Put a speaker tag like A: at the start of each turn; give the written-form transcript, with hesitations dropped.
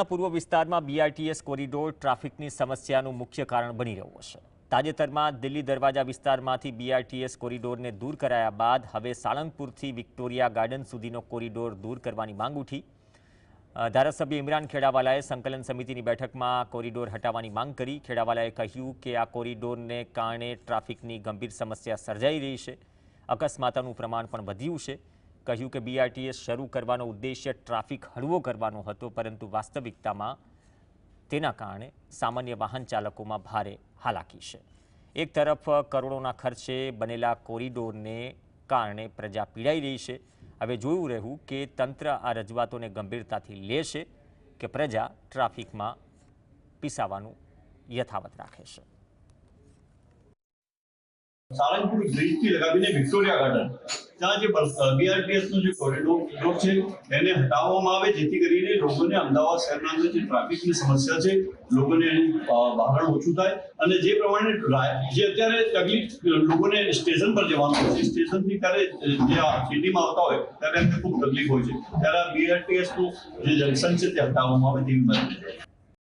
A: પૂર્વ વિસ્તારમાં BRTS corridor ટ્રાફિકની સમસ્યાનું મુખ્ય કારણ બની રહ્યો છે। તાજેતરમાં દિલ્હી દરવાજા વિસ્તારમાંથી બીઆરટીએસ કોરિડોરને દૂર કરાયા બાદ હવે સાળંગપુરથી વિક્ટોરિયા ગાર્ડન સુધીનો કોરિડોર દૂર કરવાની માંગ ઉઠી। ધારાસભ્ય ઇમરાન ખેડાવાલાએ સંકલન સમિતિની બેઠકમાં કોરિડોર હટાવવાની માંગ કરી। ખેડાવાલાએ કહ્યું કે આ કોરિડોરને કારણે ટ્રાફિકની ગંભીર સમસ્યા સર્જાઈ રહી છે, અકસ્માતોનું પ્રમાણ પણ વધ્યું છે। કહ્યું કે બીઆરટીએસ શરૂ કરવાનો ઉદ્દેશ્ય ટ્રાફિક હળવો કરવાનો હતો, પરંતુ વાસ્તવિકતામાં તેના કારણે સામાન્ય વાહન ચાલકોમાં ભારે હાલાકી છે। એક તરફ કરોડોના ખર્ચે બનેલા કોરિડોરને કારણે પ્રજા પીડાઈ રહી છે। હવે જોયું રહ્યું કે તંત્ર આ રજૂઆતોને ગંભીરતાથી લેશે કે પ્રજા ટ્રાફિકમાં પીસાવાનું યથાવત રાખે છે।
B: સાળંગપુર બ્રિજથી લગાવીને વિક્ટોરિયા ગાર્ડન ત્યાં જે બીઆરટીએસનો જે કોરિડોર છે એને હટાવવામાં આવે, જેથી કરીને લોકોને અમદાવાદ શહેરના અંદર જે ટ્રાફિકની સમસ્યા છે લોકોને ભારણ ઓછું થાય। અને જે પ્રમાણે જે અત્યારે તકલીફ લોકોને સ્ટેશન પર જવાનું હોય છે, સ્ટેશનથી ત્યારે જે સિટીમાં આવતા હોય ત્યારે એમને ખૂબ તકલીફ હોય છે, ત્યારે બીઆરટીએસનું જે જંકશન છે તે હટાવવામાં આવે તેવી વાત છે।